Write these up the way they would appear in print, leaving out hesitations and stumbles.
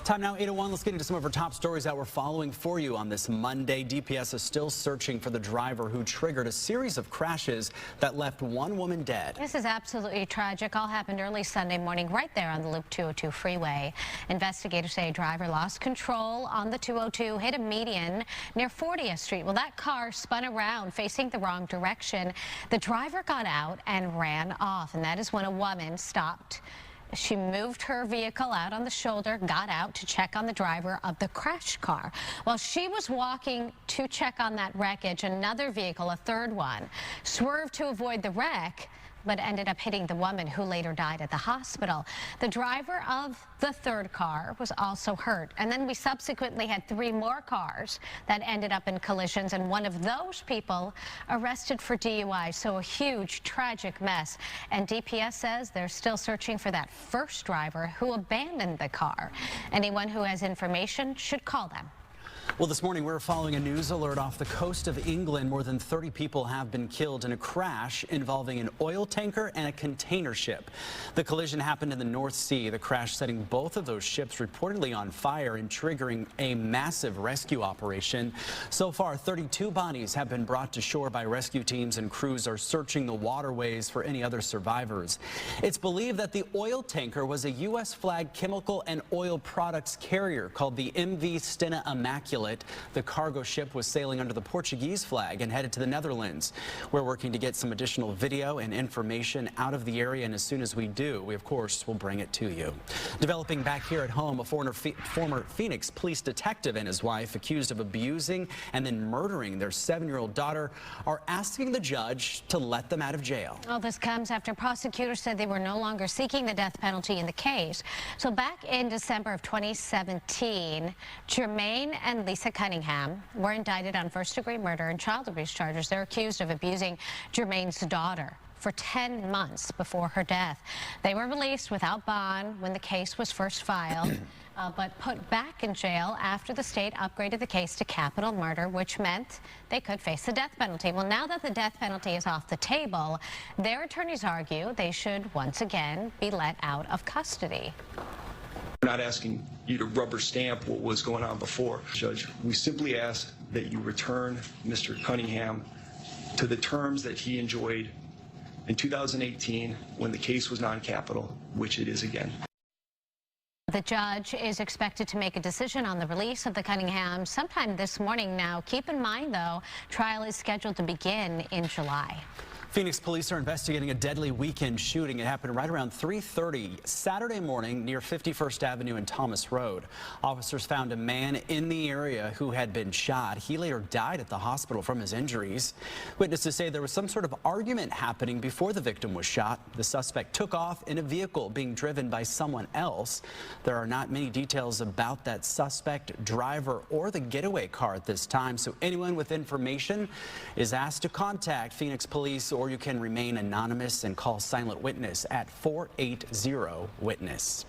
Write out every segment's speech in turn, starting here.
Time now, 8:01. Let's get into some of our top stories that we're following for you on this Monday. DPS is still searching for the driver who triggered a series of crashes that left one woman dead. This is absolutely tragic. All happened early Sunday morning right there on the Loop 202 freeway. Investigators say a driver lost control on the 202, hit a median near 40th Street. Well, that car spun around facing the wrong direction. The driver got out and ran off, and that is when a woman stopped. She moved her vehicle out on the shoulder, got out to check on the driver of the crashed car. While she was walking to check on that wreckage, another vehicle, a third one, swerved to avoid the wreck, but ended up hitting the woman who later died at the hospital. The driver of the third car was also hurt. And then we subsequently had 3 more cars that ended up in collisions, and one of those people arrested for DUI. So a huge, tragic mess. And DPS says they're still searching for that first driver who abandoned the car. Anyone who has information should call them. Well, this morning we're following a news alert off the coast of England. More than 30 people have been killed in a crash involving an oil tanker and a container ship. The collision happened in the North Sea, the crash setting both of those ships reportedly on fire and triggering a massive rescue operation. So far, 32 bodies have been brought to shore by rescue teams, and crews are searching the waterways for any other survivors. It's believed that the oil tanker was a U.S. flag chemical and oil products carrier called the MV Stena Immaculate. The cargo ship was sailing under the Portuguese flag and headed to the Netherlands. We're working to get some additional video and information out of the area, and as soon as we do, we of course will bring it to you. Developing back here at home, a former Phoenix police detective and his wife, accused of abusing and then murdering their 7-year-old daughter, are asking the judge to let them out of jail. Well, this comes after prosecutors said they were no longer seeking the death penalty in the case. So back in December of 2017, Jermaine and Lisa Cunningham were indicted on first-degree murder and child abuse charges. They're accused of abusing Jermaine's daughter for 10 months before her death. They were released without bond when the case was first filed, but put back in jail after the state upgraded the case to capital murder, which meant they could face the death penalty. Well, now that the death penalty is off the table, their attorneys argue they should once again be let out of custody. We're not asking you to rubber stamp what was going on before, Judge. We simply ask that you return Mr. Cunningham to the terms that he enjoyed in 2018 when the case was non-capital, which it is again. The judge is expected to make a decision on the release of the Cunninghams sometime this morning. Now, keep in mind, though, trial is scheduled to begin in July. Phoenix police are investigating a deadly weekend shooting. It happened right around 3:30 Saturday morning near 51st Avenue and Thomas Road. Officers found a man in the area who had been shot. He later died at the hospital from his injuries. Witnesses say there was some sort of argument happening before the victim was shot. The suspect took off in a vehicle being driven by someone else. There are not many details about that suspect, driver, or the getaway car at this time, so anyone with information is asked to contact Phoenix police, or you can remain anonymous and call Silent Witness at 480-WITNESS.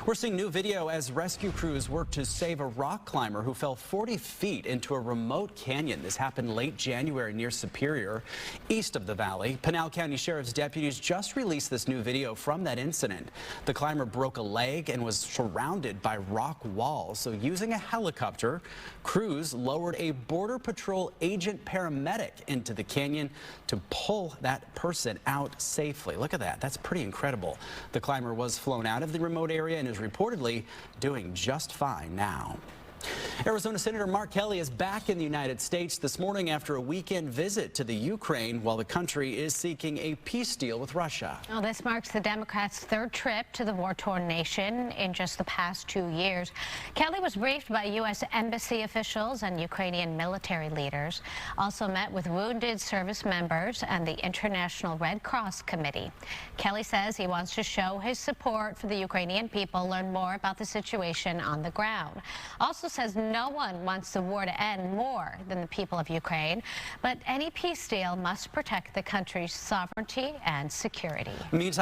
We're seeing new video as rescue crews work to save a rock climber who fell 40 feet into a remote canyon. This happened late January near Superior, east of the valley. Pinal County Sheriff's deputies just released this new video from that incident. The climber broke a leg and was surrounded by rock walls. So using a helicopter, crews lowered a Border Patrol agent paramedic into the canyon to pull that person out safely. Look at that. That's pretty incredible. The climber was flown out of the remote area and is reportedly doing just fine now. Arizona Senator Mark Kelly is back in the United States this morning after a weekend visit to the Ukraine while the country is seeking a peace deal with Russia. Well, this marks the Democrats' 3rd trip to the war-torn nation in just the past 2 years. Kelly was briefed by U.S. embassy officials and Ukrainian military leaders, also met with wounded service members and the International Red Cross Committee. Kelly says he wants to show his support for the Ukrainian people, learn more about the situation on the ground. Also says no one wants the war to end more than the people of Ukraine, but any peace deal must protect the country's sovereignty and security. Meantime,